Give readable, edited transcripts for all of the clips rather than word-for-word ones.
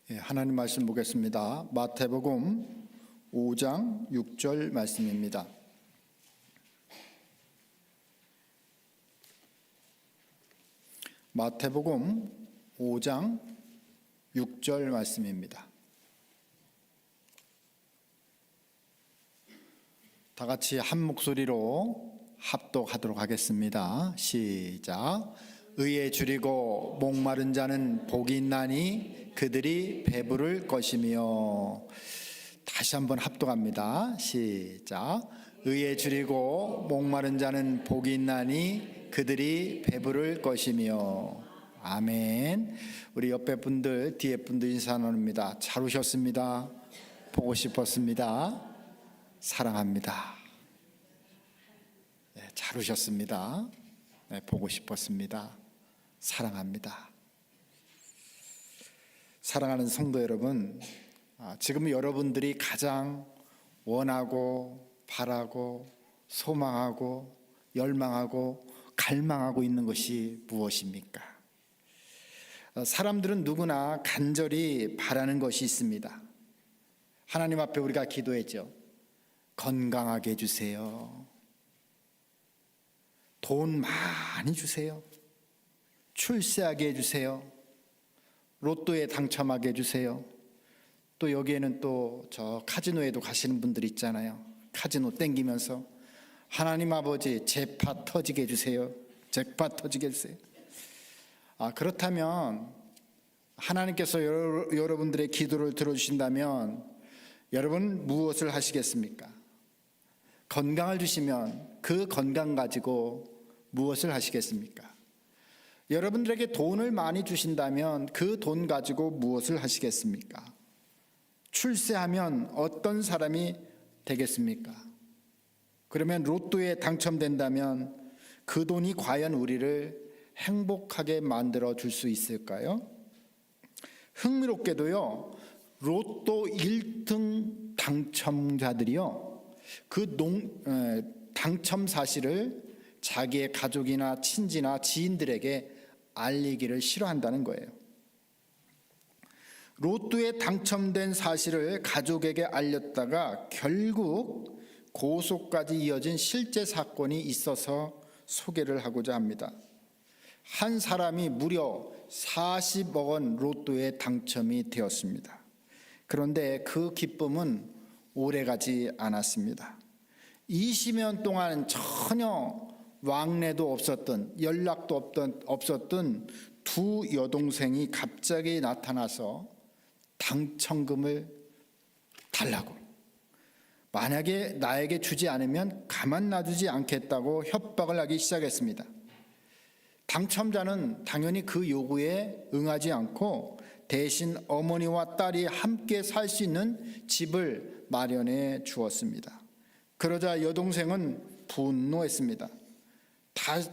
하나님 말씀 보겠습니다. 마태복음 5장 6절 말씀입니다. 마태복음 5장 6절 말씀입니다. 다 같이 한 목소리로 합독하도록 하겠습니다. 시작. 의에 줄이고 목마른 자는 복이 있나니 그들이 배부를 것이며. 다시 한번 합독합니다. 시작. 의에 줄이고 목마른 자는 복이 있나니 그들이 배부를 것이며. 아멘. 우리 옆에 분들, 뒤에 분들 인사 나눕니다. 잘 오셨습니다. 보고 싶었습니다. 사랑합니다. 네, 잘 오셨습니다. 네, 보고 싶었습니다. 사랑합니다. 사랑하는 성도 여러분, 지금 여러분들이 가장 원하고 바라고 소망하고 열망하고 갈망하고 있는 것이 무엇입니까? 사람들은 누구나 간절히 바라는 것이 있습니다. 하나님 앞에 우리가 기도했죠. 건강하게 해주세요. 돈 많이 주세요. 출세하게 해주세요. 로또에 당첨하게 해주세요. 또 여기에는 또 저 카지노에도 가시는 분들 있잖아요. 카지노 땡기면서 하나님 아버지 잭팟 터지게 해주세요. 잭팟 터지게 해주세요. 그렇다면 하나님께서 여러분들의 기도를 들어주신다면 여러분 무엇을 하시겠습니까? 건강을 주시면 그 건강 가지고 무엇을 하시겠습니까? 여러분들에게 돈을 많이 주신다면 그 돈 가지고 무엇을 하시겠습니까? 출세하면 어떤 사람이 되겠습니까? 그러면 로또에 당첨된다면 그 돈이 과연 우리를 행복하게 만들어 줄 수 있을까요? 흥미롭게도요, 로또 1등 당첨자들이요, 그 당첨 사실을 자기의 가족이나 친지나 지인들에게 알리기를 싫어한다는 거예요. 로또에 당첨된 사실을 가족에게 알렸다가 결국 고소까지 이어진 실제 사건이 있어서 소개를 하고자 합니다. 한 사람이 무려 40억 원 로또에 당첨이 되었습니다. 그런데 그 기쁨은 오래가지 않았습니다. 20년 동안 전혀 왕래도 없었던, 연락도 없었던 두 여동생이 갑자기 나타나서 당첨금을 달라고, 만약에 나에게 주지 않으면 가만 놔두지 않겠다고 협박을 하기 시작했습니다. 당첨자는 당연히 그 요구에 응하지 않고 대신 어머니와 딸이 함께 살 수 있는 집을 마련해 주었습니다. 그러자 여동생은 분노했습니다.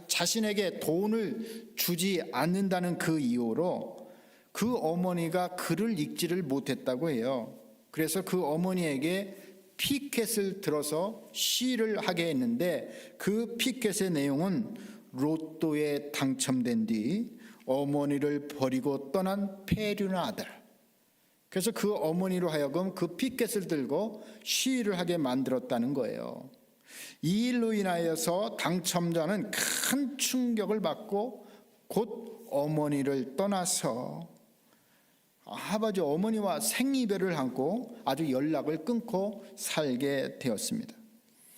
자신에게 돈을 주지 않는다는 그 이유로 그 어머니가 글을 읽지를 못했다고 해요. 그래서 그 어머니에게 피켓을 들어서 시를 하게 했는데 그 피켓의 내용은 로또에 당첨된 뒤 어머니를 버리고 떠난 폐륜 아들. 그래서 그 어머니로 하여금 그 피켓을 들고 시위를 하게 만들었다는 거예요. 이 일로 인하여서 당첨자는 큰 충격을 받고 곧 어머니를 떠나서 아버지 어머니와 생이별을 하고 아주 연락을 끊고 살게 되었습니다.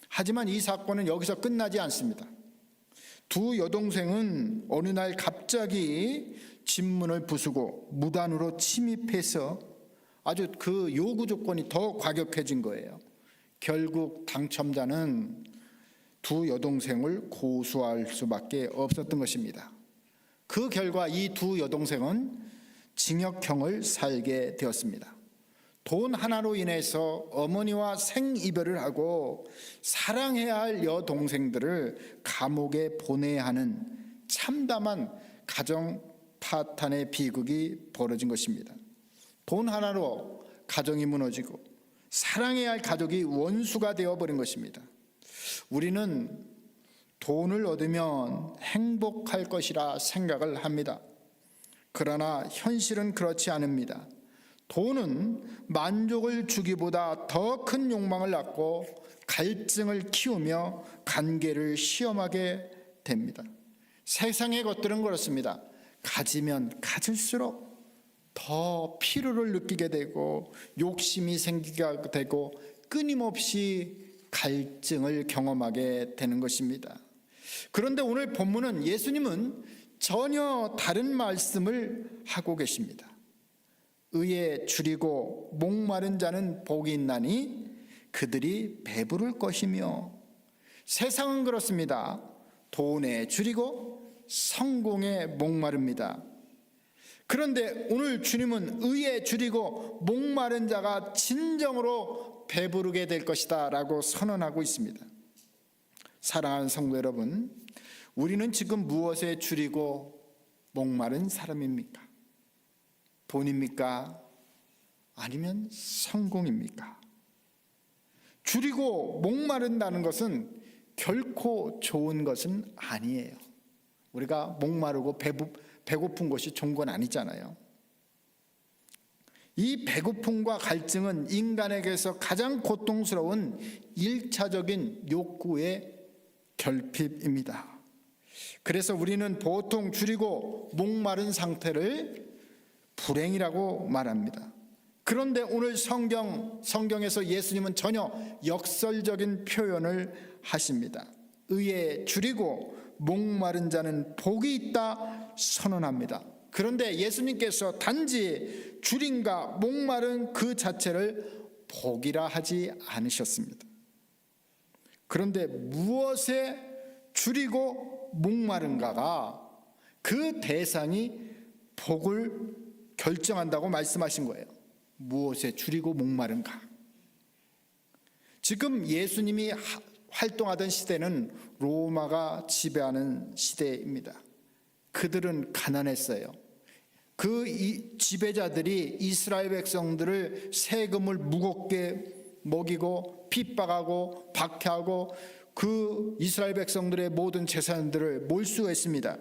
하지만 이 사건은 여기서 끝나지 않습니다. 두 여동생은 어느 날 갑자기 집문을 부수고 무단으로 침입해서 아주 그 요구 조건이 더 과격해진 거예요. 결국 당첨자는 두 여동생을 고소할 수밖에 없었던 것입니다. 그 결과 이 두 여동생은 징역형을 살게 되었습니다. 돈 하나로 인해서 어머니와 생이별을 하고 사랑해야 할 여동생들을 감옥에 보내야 하는 참담한 가정 파탄의 비극이 벌어진 것입니다. 돈 하나로 가정이 무너지고 사랑해야 할 가족이 원수가 되어버린 것입니다. 우리는 돈을 얻으면 행복할 것이라 생각을 합니다. 그러나 현실은 그렇지 않습니다. 돈은 만족을 주기보다 더 큰 욕망을 낳고 갈증을 키우며 관계를 시험하게 됩니다. 세상의 것들은 그렇습니다. 가지면 가질수록 더 필요를 느끼게 되고 욕심이 생기게 되고 끊임없이 갈증을 경험하게 되는 것입니다. 그런데 오늘 본문은 예수님은 전혀 다른 말씀을 하고 계십니다. 의에 줄이고 목마른 자는 복이 있나니 그들이 배부를 것이며, 세상은 그렇습니다. 돈에 줄이고 성공에 목마릅니다. 그런데 오늘 주님은 의에 줄이고 목마른 자가 진정으로 배부르게 될 것이다 라고 선언하고 있습니다. 사랑하는 성도 여러분, 우리는 지금 무엇에 줄이고 목마른 사람입니까? 돈입니까? 아니면 성공입니까? 줄이고 목마른다는 것은 결코 좋은 것은 아니에요. 우리가 목마르고 배고픈 것이 좋은 건 아니잖아요. 이 배고픔과 갈증은 인간에게서 가장 고통스러운 1차적인 욕구의 결핍입니다. 그래서 우리는 보통 줄이고 목마른 상태를 불행이라고 말합니다. 그런데 오늘 성경에서 예수님은 전혀 역설적인 표현을 하십니다. 의에 줄이고 목마른 자는 복이 있다 선언합니다. 그런데 예수님께서 단지 줄임과 목마른 그 자체를 복이라 하지 않으셨습니다. 그런데 무엇에 줄이고 목마른가가 그 대상이 복을 결정한다고 말씀하신 거예요. 무엇에 줄이고 목마른가. 지금 예수님이 활동하던 시대는 로마가 지배하는 시대입니다. 그들은 가난했어요. 그 지배자들이 이스라엘 백성들을 세금을 무겁게 먹이고 핍박하고 박해하고 그 이스라엘 백성들의 모든 재산들을 몰수했습니다.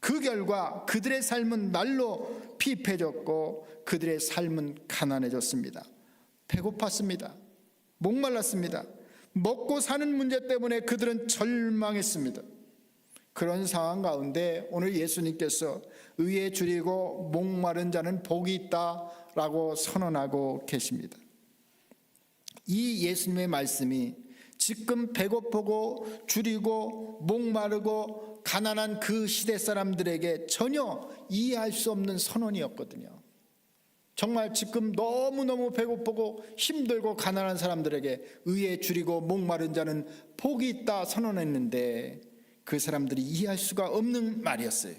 그 결과 그들의 삶은 날로 피폐해졌고 그들의 삶은 가난해졌습니다. 배고팠습니다. 목말랐습니다. 먹고 사는 문제 때문에 그들은 절망했습니다. 그런 상황 가운데 오늘 예수님께서 의에 줄이고 목마른 자는 복이 있다라고 선언하고 계십니다. 이 예수님의 말씀이 지금 배고프고 줄이고 목마르고 가난한 그 시대 사람들에게 전혀 이해할 수 없는 선언이었거든요. 정말 지금 너무너무 배고프고 힘들고 가난한 사람들에게 의에 줄이고 목마른 자는 복이 있다 선언했는데 그 사람들이 이해할 수가 없는 말이었어요.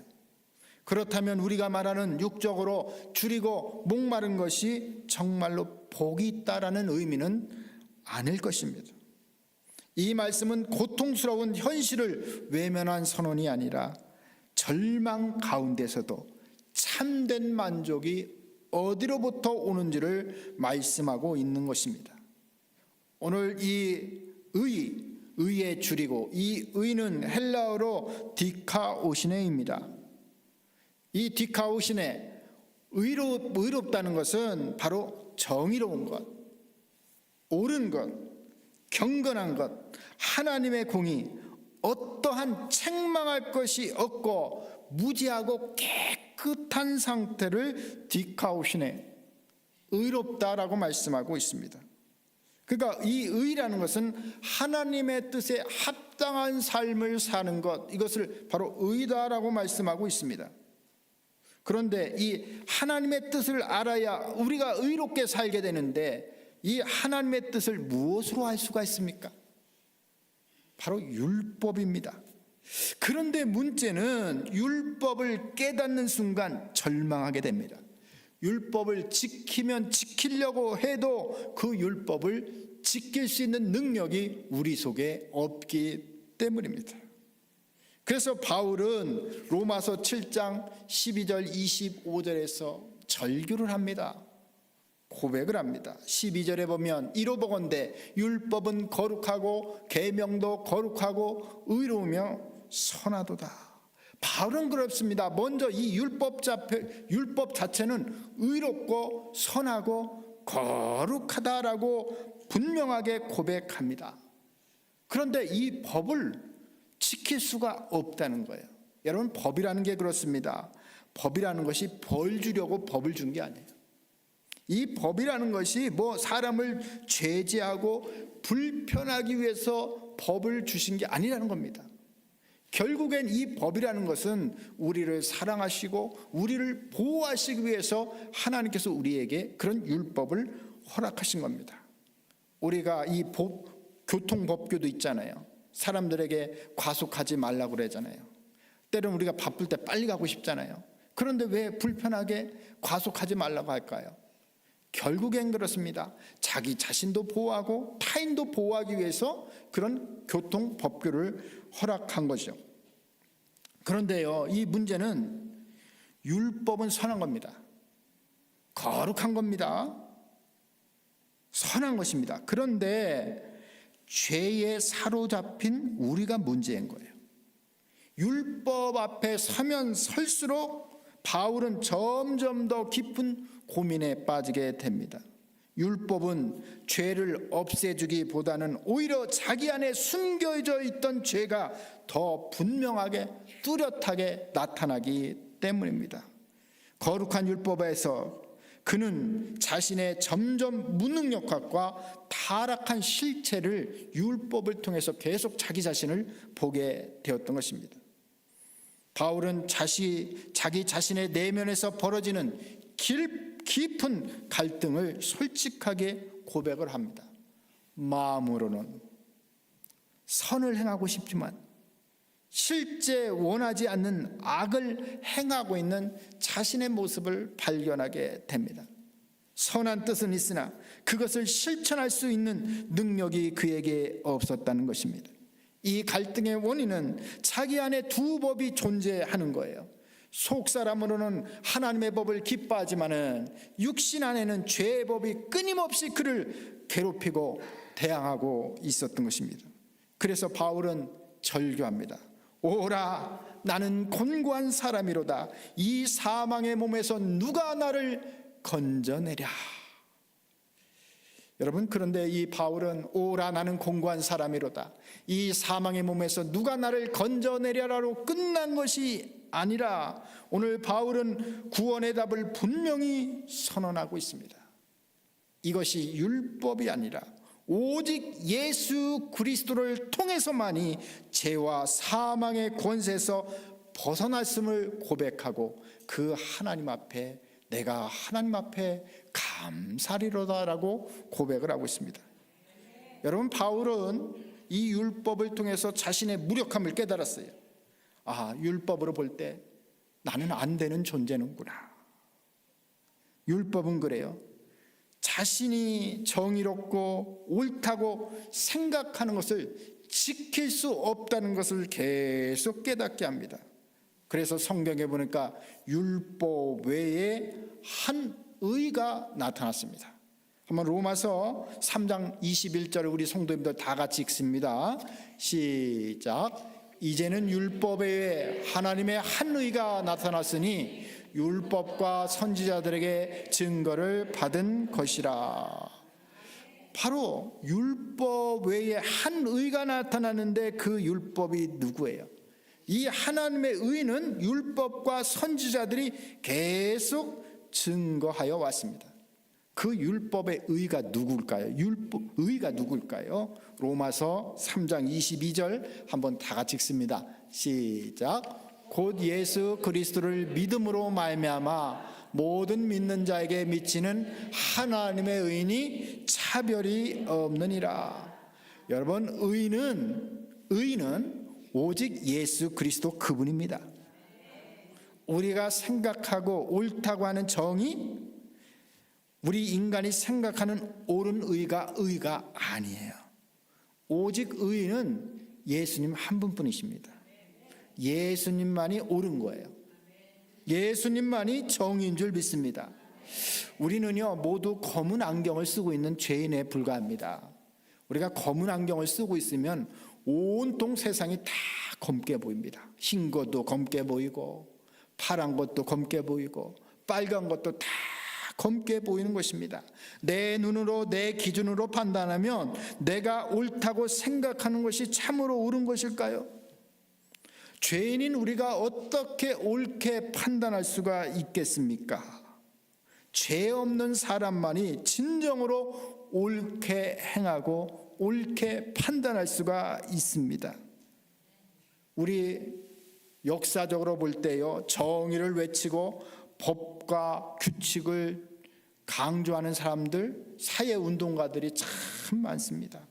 그렇다면 우리가 말하는 육적으로 줄이고 목마른 것이 정말로 복이 있다라는 의미는 아닐 것입니다. 이 말씀은 고통스러운 현실을 외면한 선언이 아니라 절망 가운데서도 참된 만족이 어디로부터 오는지를 말씀하고 있는 것입니다. 오늘 이 의에 줄이고, 이 의는 헬라어로 디카오시네입니다. 이 디카오시네, 의롭다는 것은 바로 정의로운 것, 옳은 것, 경건한 것, 하나님의 공의, 어떠한 책망할 것이 없고 무지하고 깨끗한 상태를 디카오시네, 의롭다라고 말씀하고 있습니다. 그러니까 이 의라는 것은 하나님의 뜻에 합당한 삶을 사는 것, 이것을 바로 의다라고 말씀하고 있습니다. 그런데 이 하나님의 뜻을 알아야 우리가 의롭게 살게 되는데, 이 하나님의 뜻을 무엇으로 알 수가 있습니까? 바로 율법입니다. 그런데 문제는 율법을 깨닫는 순간 절망하게 됩니다. 율법을 지키면 지키려고 해도 그 율법을 지킬 수 있는 능력이 우리 속에 없기 때문입니다. 그래서 바울은 로마서 7장 12절 25절에서 절규를 합니다. 고백을 합니다. 12절에 보면 이로보건대 율법은 거룩하고 계명도 거룩하고 의로우며 선하도다. 바울은 그렇습니다. 먼저 이 율법 자체는 의롭고 선하고 거룩하다라고 분명하게 고백합니다. 그런데 이 법을 지킬 수가 없다는 거예요. 여러분, 법이라는 게 그렇습니다. 법이라는 것이 벌 주려고 법을 준 게 아니에요. 이 법이라는 것이 뭐 사람을 제재하고 불편하기 위해서 법을 주신 게 아니라는 겁니다. 결국엔 이 법이라는 것은 우리를 사랑하시고 우리를 보호하시기 위해서 하나님께서 우리에게 그런 율법을 허락하신 겁니다. 우리가 이 교통법규도 있잖아요. 사람들에게 과속하지 말라고 그러잖아요. 때로는 우리가 바쁠 때 빨리 가고 싶잖아요. 그런데 왜 불편하게 과속하지 말라고 할까요? 결국엔 그렇습니다. 자기 자신도 보호하고 타인도 보호하기 위해서 그런 교통법규를 허락한 거죠. 그런데요, 이 문제는 율법은 선한 겁니다. 거룩한 겁니다. 선한 것입니다. 그런데 죄에 사로잡힌 우리가 문제인 거예요. 율법 앞에 서면 설수록 바울은 점점 더 깊은 고민에 빠지게 됩니다. 율법은 죄를 없애주기보다는 오히려 자기 안에 숨겨져 있던 죄가 더 분명하게 뚜렷하게 나타나기 때문입니다. 거룩한 율법에서 그는 자신의 점점 무능력과 타락한 실체를 율법을 통해서 계속 자기 자신을 보게 되었던 것입니다. 바울은 자기 자신의 내면에서 벌어지는 깊은 갈등을 솔직하게 고백을 합니다. 마음으로는 선을 행하고 싶지만 실제 원하지 않는 악을 행하고 있는 자신의 모습을 발견하게 됩니다. 선한 뜻은 있으나 그것을 실천할 수 있는 능력이 그에게 없었다는 것입니다. 이 갈등의 원인은 자기 안에 두 법이 존재하는 거예요. 속사람으로는 하나님의 법을 기뻐하지만은 육신 안에는 죄의 법이 끊임없이 그를 괴롭히고 대항하고 있었던 것입니다. 그래서 바울은 절규합니다. 오라, 나는 곤고한 사람이로다. 이 사망의 몸에서 누가 나를 건져내랴. 여러분, 그런데 이 바울은 오라, 나는 곤고한 사람이로다, 이 사망의 몸에서 누가 나를 건져내랴라로 끝난 것이 아니라 오늘 바울은 구원의 답을 분명히 선언하고 있습니다. 이것이 율법이 아니라 오직 예수 그리스도를 통해서만이 죄와 사망의 권세에서 벗어났음을 고백하고 그 하나님 앞에 내가 하나님 앞에 감사리로다라고 고백을 하고 있습니다. 여러분, 바울은 이 율법을 통해서 자신의 무력함을 깨달았어요. 아, 율법으로 볼 때 나는 안 되는 존재는구나. 율법은 그래요. 자신이 정의롭고 옳다고 생각하는 것을 지킬 수 없다는 것을 계속 깨닫게 합니다. 그래서 성경에 보니까 율법 외에 한 의가 나타났습니다. 한번 로마서 3장 21절을 우리 성도님들 다 같이 읽습니다. 시작. 이제는 율법 외에 하나님의 한 의가 나타났으니 율법과 선지자들에게 증거를 받은 것이라. 바로 율법 외에 한 의가 나타나는데 그 율법이 누구예요? 이 하나님의 의는 율법과 선지자들이 계속 증거하여 왔습니다. 그 율법의 의가 누굴까요? 율법 의가 누굴까요? 로마서 3장 22절 한번 다 같이 읽습니다. 시작. 곧 예수 그리스도를 믿음으로 말미암아 모든 믿는 자에게 미치는 하나님의 의인이 차별이 없느니라. 여러분, 의인은 오직 예수 그리스도 그분입니다. 우리가 생각하고 옳다고 하는 정의, 우리 인간이 생각하는 옳은 의가 아니에요. 오직 의인은 예수님 한 분뿐이십니다. 예수님만이 옳은 거예요. 예수님만이 정의인 줄 믿습니다. 우리는요, 모두 검은 안경을 쓰고 있는 죄인에 불과합니다. 우리가 검은 안경을 쓰고 있으면 온통 세상이 다 검게 보입니다. 흰 것도 검게 보이고 파란 것도 검게 보이고 빨간 것도 다 검게 보이는 것입니다. 내 눈으로 내 기준으로 판단하면 내가 옳다고 생각하는 것이 참으로 옳은 것일까요? 죄인인 우리가 어떻게 옳게 판단할 수가 있겠습니까? 죄 없는 사람만이 진정으로 옳게 행하고 옳게 판단할 수가 있습니다. 우리 역사적으로 볼 때요, 정의를 외치고 법과 규칙을 강조하는 사람들, 사회운동가들이 참 많습니다.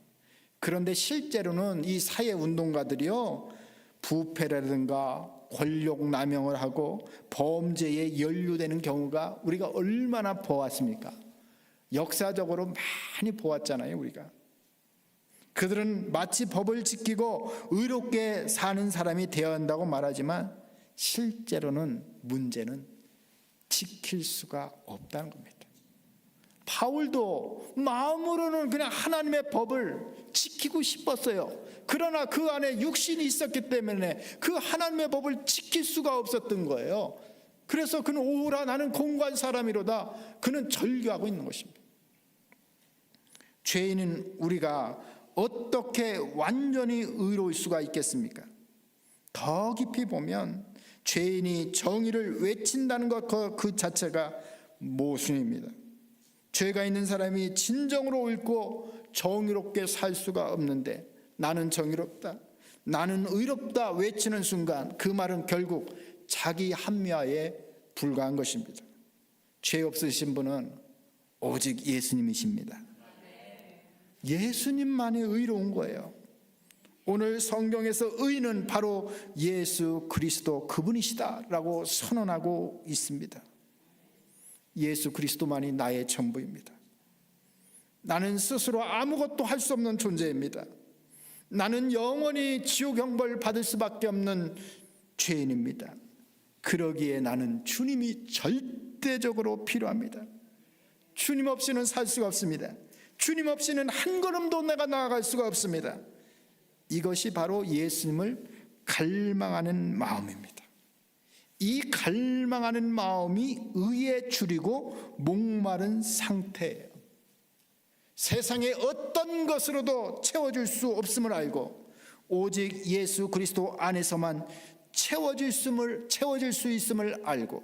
그런데 실제로는 이 사회운동가들이요, 부패라든가 권력 남용을 하고 범죄에 연루되는 경우가 우리가 얼마나 보았습니까? 역사적으로 많이 보았잖아요, 우리가. 그들은 마치 법을 지키고 의롭게 사는 사람이 되어야 한다고 말하지만 실제로는 문제는 지킬 수가 없다는 겁니다. 바울도 마음으로는 그냥 하나님의 법을 지키고 싶었어요. 그러나 그 안에 육신이 있었기 때문에 그 하나님의 법을 지킬 수가 없었던 거예요. 그래서 그는 오라 나는 공고한 사람이로다, 그는 절규하고 있는 것입니다. 죄인은 우리가 어떻게 완전히 의로울 수가 있겠습니까? 더 깊이 보면 죄인이 정의를 외친다는 것 그 자체가 모순입니다. 죄가 있는 사람이 진정으로 옳고 정의롭게 살 수가 없는데 나는 정의롭다, 나는 의롭다 외치는 순간 그 말은 결국 자기 합리화에 불과한 것입니다. 죄 없으신 분은 오직 예수님이십니다. 예수님만이 의로운 거예요. 오늘 성경에서 의는 바로 예수 그리스도 그분이시다라고 선언하고 있습니다. 예수 그리스도만이 나의 전부입니다. 나는 스스로 아무것도 할 수 없는 존재입니다. 나는 영원히 지옥 형벌 받을 수밖에 없는 죄인입니다. 그러기에 나는 주님이 절대적으로 필요합니다. 주님 없이는 살 수가 없습니다. 주님 없이는 한 걸음도 내가 나아갈 수가 없습니다. 이것이 바로 예수님을 갈망하는 마음입니다. 이 갈망하는 마음이 의에 줄이고 목마른 상태예요. 세상의 어떤 것으로도 채워줄 수 없음을 알고 오직 예수 그리스도 안에서만 채워질 수 있음을 알고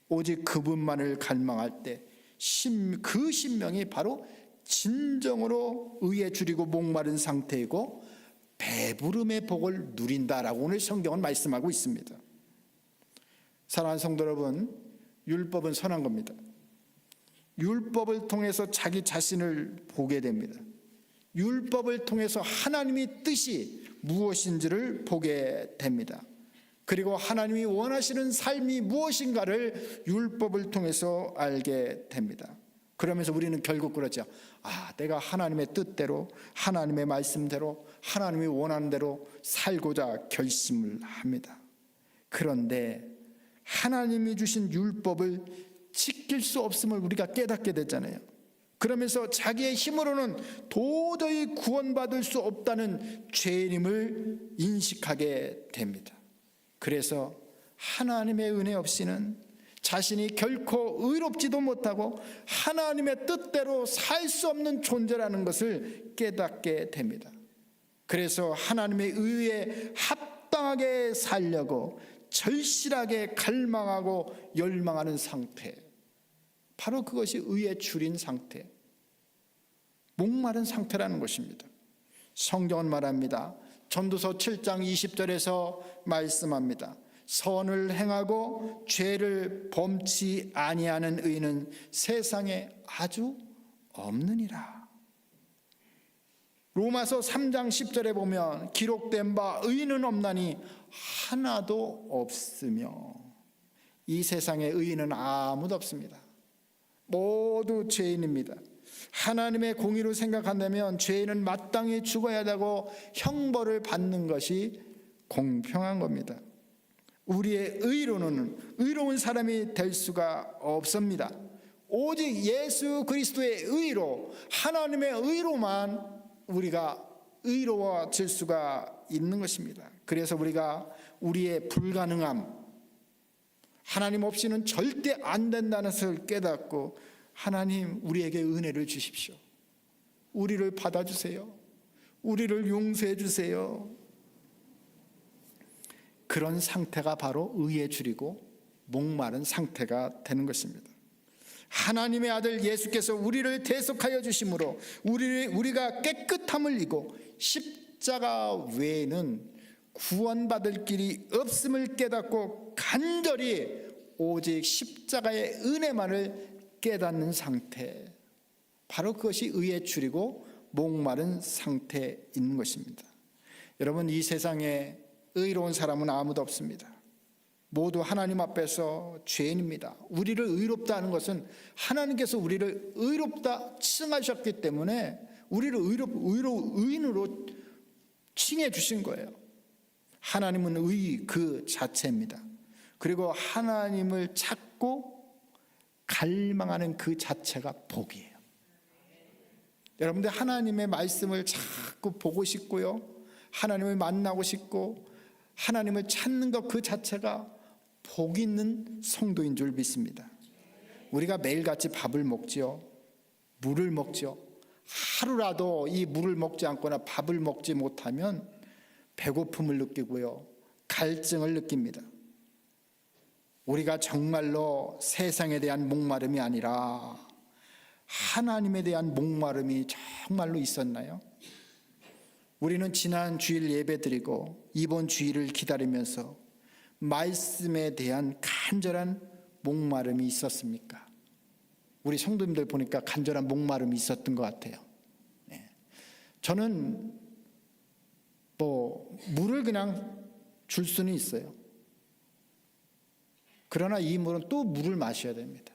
오직 그분만을 갈망할 때 그 심령이 바로 진정으로 의에 줄이고 목마른 상태이고 배부름의 복을 누린다라고 오늘 성경은 말씀하고 있습니다. 사랑하는 성도 여러분, 율법은 선한 겁니다. 율법을 통해서 자기 자신을 보게 됩니다. 율법을 통해서 하나님의 뜻이 무엇인지를 보게 됩니다. 그리고 하나님이 원하시는 삶이 무엇인가를 율법을 통해서 알게 됩니다. 그러면서 우리는 결국 그러죠. 내가 하나님의 뜻대로, 하나님의 말씀대로, 하나님이 원하는 대로 살고자 결심을 합니다. 그런데 하나님이 주신 율법을 지킬 수 없음을 우리가 깨닫게 됐잖아요. 그러면서 자기의 힘으로는 도저히 구원받을 수 없다는 죄인임을 인식하게 됩니다. 그래서 하나님의 은혜 없이는 자신이 결코 의롭지도 못하고 하나님의 뜻대로 살 수 없는 존재라는 것을 깨닫게 됩니다. 그래서 하나님의 의에 합당하게 살려고 절실하게 갈망하고 열망하는 상태, 바로 그것이 의에 줄인 상태, 목마른 상태라는 것입니다. 성경은 말합니다. 전도서 7장 20절에서 말씀합니다. 선을 행하고 죄를 범치 아니하는 의는 세상에 아주 없느니라. 로마서 3장 10절에 보면 기록된 바 의인은 없나니 하나도 없으며, 이 세상에 의인은 아무도 없습니다. 모두 죄인입니다. 하나님의 공의로 생각한다면 죄인은 마땅히 죽어야 하고 형벌을 받는 것이 공평한 겁니다. 우리의 의로는 의로운 사람이 될 수가 없습니다. 오직 예수 그리스도의 의로, 하나님의 의로만 우리가 의로워질 수가 있는 것입니다. 그래서 우리가 우리의 불가능함, 하나님 없이는 절대 안 된다는 것을 깨닫고, 하나님 우리에게 은혜를 주십시오. 우리를 받아주세요. 우리를 용서해 주세요. 그런 상태가 바로 의에 줄이고 목마른 상태가 되는 것입니다. 하나님의 아들 예수께서 우리를 대속하여 주심으로 우리가 깨끗함을 이고 십자가 외에는 구원받을 길이 없음을 깨닫고 간절히 오직 십자가의 은혜만을 깨닫는 상태, 바로 그것이 의에 줄이고 목마른 상태에 있는 것입니다. 여러분, 이 세상에 의로운 사람은 아무도 없습니다. 모두 하나님 앞에서 죄인입니다. 우리를 의롭다 하는 것은 하나님께서 우리를 의롭다 칭하셨기 때문에 우리를 의인으로 칭해 주신 거예요. 하나님은 의 그 자체입니다. 그리고 하나님을 찾고 갈망하는 그 자체가 복이에요. 여러분들 하나님의 말씀을 자꾸 보고 싶고요, 하나님을 만나고 싶고 하나님을 찾는 것 그 자체가 복 있는 성도인 줄 믿습니다. 우리가 매일같이 밥을 먹지요, 물을 먹죠. 하루라도 이 물을 먹지 않거나 밥을 먹지 못하면 배고픔을 느끼고요, 갈증을 느낍니다. 우리가 정말로 세상에 대한 목마름이 아니라 하나님에 대한 목마름이 정말로 있었나요? 우리는 지난 주일 예배드리고 이번 주일을 기다리면서 말씀에 대한 간절한 목마름이 있었습니까? 우리 성도님들 보니까 간절한 목마름이 있었던 것 같아요. 저는 물을 그냥 줄 수는 있어요. 그러나 이 물은 또 물을 마셔야 됩니다.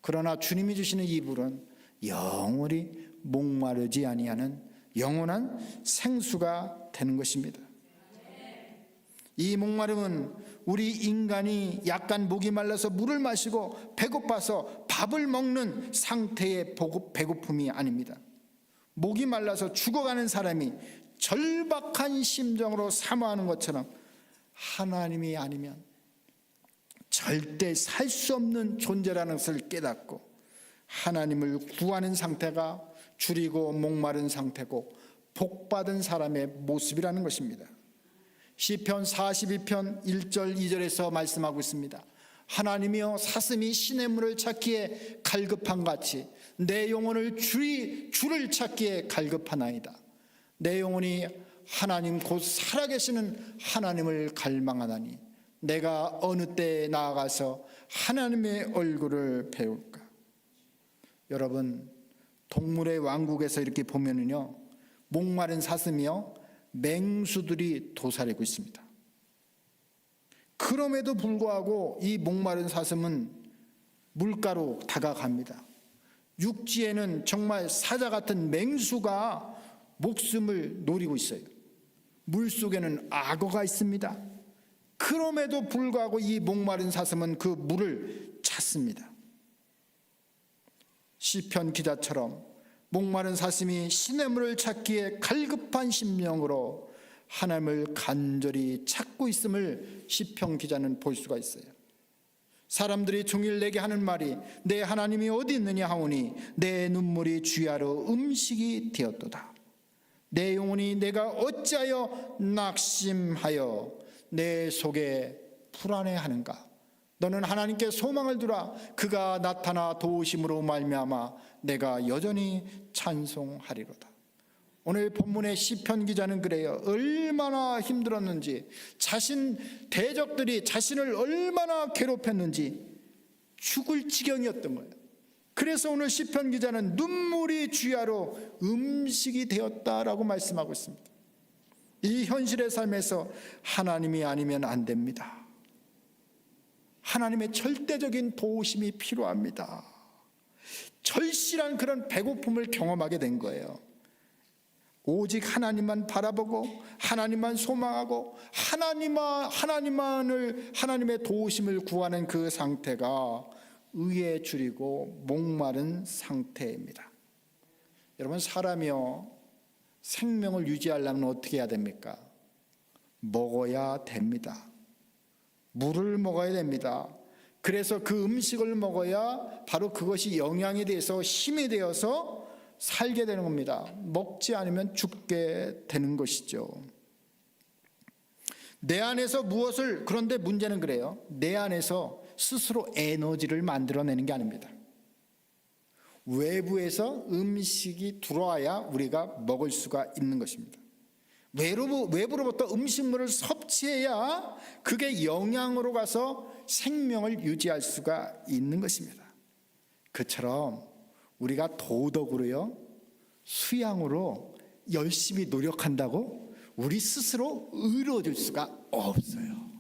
그러나 주님이 주시는 이 물은 영원히 목마르지 아니하는 영원한 생수가 되는 것입니다. 이 목마름은 우리 인간이 약간 목이 말라서 물을 마시고 배고파서 밥을 먹는 상태의 배고픔이 아닙니다. 목이 말라서 죽어가는 사람이 절박한 심정으로 사모하는 것처럼 하나님이 아니면 절대 살 수 없는 존재라는 것을 깨닫고 하나님을 구하는 상태가 줄이고 목마른 상태고 복받은 사람의 모습이라는 것입니다. 시편 42편 1절 2절에서 말씀하고 있습니다. 하나님이여, 사슴이 시냇물을 찾기에 갈급한 같이 내 영혼을 주를 찾기에 갈급하나이다. 내 영혼이 하나님 곧 살아계시는 하나님을 갈망하다니 내가 어느 때에 나아가서 하나님의 얼굴을 배울까? 여러분, 동물의 왕국에서 이렇게 보면은요, 목마른 사슴이요, 맹수들이 도사리고 있습니다. 그럼에도 불구하고 이 목마른 사슴은 물가로 다가갑니다. 육지에는 정말 사자 같은 맹수가 목숨을 노리고 있어요. 물속에는 악어가 있습니다. 그럼에도 불구하고 이 목마른 사슴은 그 물을 찾습니다. 시편 기자처럼 목마른 사슴이 시냇물을 찾기에 갈급한 심령으로 하나님을 간절히 찾고 있음을 시편 기자는 볼 수가 있어요. 사람들이 종일 내게 하는 말이 내 하나님이 어디 있느냐 하오니 내 눈물이 주야로 음식이 되었도다. 내 영혼이 내가 어찌하여 낙심하여 내 속에 불안해하는가? 너는 하나님께 소망을 두라. 그가 나타나 도우심으로 말미암아 내가 여전히 찬송하리로다. 오늘 본문의 시편 기자는 그래요. 얼마나 힘들었는지, 대적들이 자신을 얼마나 괴롭혔는지 죽을 지경이었던 거예요. 그래서 오늘 시편 기자는 눈물이 주야로 음식이 되었다라고 말씀하고 있습니다. 이 현실의 삶에서 하나님이 아니면 안 됩니다. 하나님의 절대적인 도우심이 필요합니다. 절실한 그런 배고픔을 경험하게 된 거예요. 오직 하나님만 바라보고 하나님만 소망하고 하나님의 도우심을 구하는 그 상태가 의에 줄이고 목마른 상태입니다. 여러분, 사람이요, 생명을 유지하려면 어떻게 해야 됩니까? 먹어야 됩니다. 물을 먹어야 됩니다. 그래서 그 음식을 먹어야 바로 그것이 영양이 돼서 힘이 되어서 살게 되는 겁니다. 먹지 않으면 죽게 되는 것이죠. 내 안에서 무엇을, 그런데 문제는 그래요. 내 안에서 스스로 에너지를 만들어내는 게 아닙니다. 외부에서 음식이 들어와야 우리가 먹을 수가 있는 것입니다. 외부로부터 음식물을 섭취해야 그게 영양으로 가서 생명을 유지할 수가 있는 것입니다. 그처럼 우리가 도덕으로요, 수양으로 열심히 노력한다고 우리 스스로 의로워질 수가 없어요.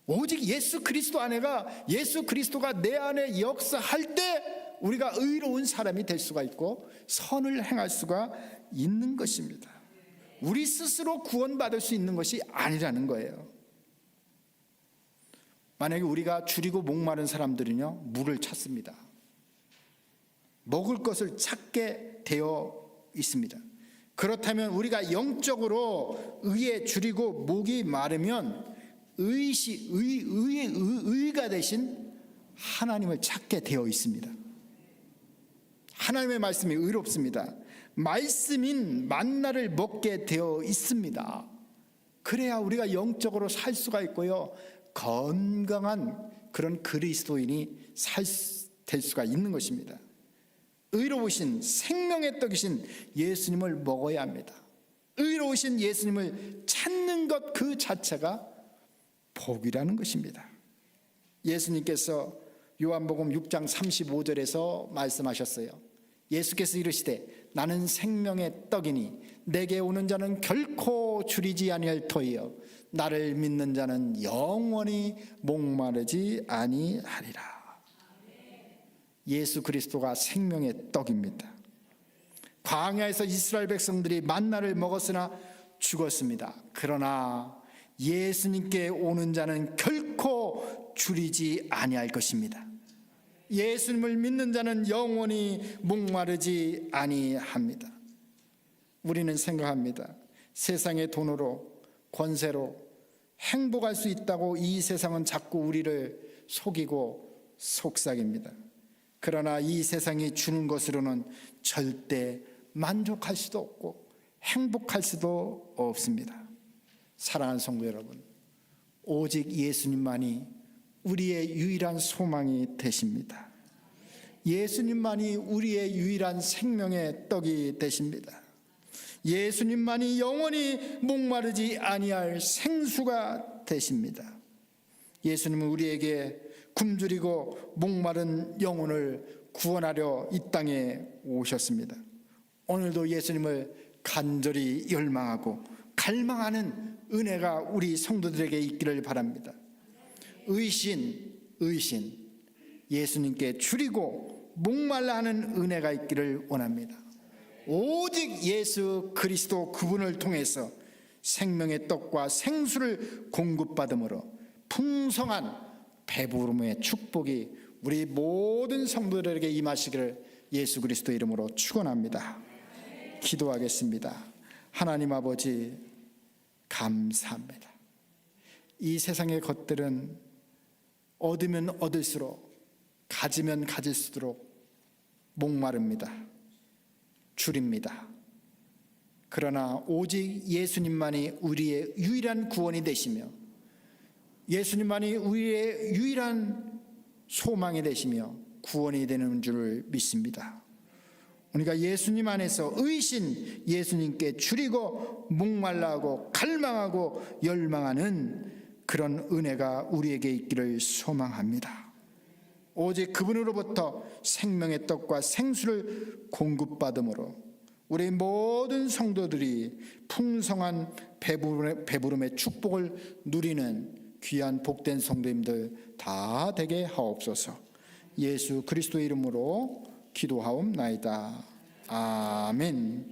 오직 예수 그리스도가 내 안에 역사할 때 우리가 의로운 사람이 될 수가 있고 선을 행할 수가 있는 것입니다. 우리 스스로 구원받을 수 있는 것이 아니라는 거예요. 만약에 우리가 줄이고 목마른 사람들은요, 물을 찾습니다. 먹을 것을 찾게 되어 있습니다. 그렇다면 우리가 영적으로 의에 줄이고 목이 마르면 의가 대신 하나님을 찾게 되어 있습니다. 하나님의 말씀이 의롭습니다. 말씀인 만나를 먹게 되어 있습니다. 그래야 우리가 영적으로 살 수가 있고요, 건강한 그런 그리스도인이 될 수가 있는 것입니다. 의로우신 생명의 떡이신 예수님을 먹어야 합니다. 의로우신 예수님을 찾는 것 그 자체가 복이라는 것입니다. 예수님께서 요한복음 6장 35절에서 말씀하셨어요. 예수께서 이르시되 나는 생명의 떡이니 내게 오는 자는 결코 줄이지 아니할 터이요 나를 믿는 자는 영원히 목마르지 아니하리라. 예수 그리스도가 생명의 떡입니다. 광야에서 이스라엘 백성들이 만나를 먹었으나 죽었습니다. 그러나 예수님께 오는 자는 결코 줄이지 아니할 것입니다. 예수님을 믿는 자는 영원히 목마르지 아니합니다. 우리는 생각합니다. 세상의 돈으로, 권세로 행복할 수 있다고 이 세상은 자꾸 우리를 속이고 속삭입니다. 그러나 이 세상이 주는 것으로는 절대 만족할 수도 없고 행복할 수도 없습니다. 사랑하는 성도 여러분, 오직 예수님만이 우리의 유일한 소망이 되십니다. 예수님만이 우리의 유일한 생명의 떡이 되십니다. 예수님만이 영원히 목마르지 아니할 생수가 되십니다. 예수님은 우리에게 굶주리고 목마른 영혼을 구원하려 이 땅에 오셨습니다. 오늘도 예수님을 간절히 열망하고 갈망하는 은혜가 우리 성도들에게 있기를 바랍니다. 의신 예수님께 줄이고 목말라 하는 은혜가 있기를 원합니다. 오직 예수 그리스도 그분을 통해서 생명의 떡과 생수를 공급받음으로 풍성한 배부름의 축복이 우리 모든 성도들에게 임하시기를 예수 그리스도 이름으로 축원합니다. 기도하겠습니다. 하나님 아버지, 감사합니다. 이 세상의 것들은 얻으면 얻을수록, 가지면 가질수록 목마릅니다. 줄입니다. 그러나 오직 예수님만이 우리의 유일한 구원이 되시며 예수님만이 우리의 유일한 소망이 되시며 구원이 되는 줄 믿습니다. 우리가 예수님 안에서 의신 예수님께 줄이고 목말라하고 갈망하고 열망하는 그런 은혜가 우리에게 있기를 소망합니다. 오직 그분으로부터 생명의 떡과 생수를 공급받음으로 우리 모든 성도들이 풍성한 배부름의 축복을 누리는 귀한 복된 성도님들 다 되게 하옵소서. 예수 그리스도의 이름으로 기도하옵나이다. 아멘.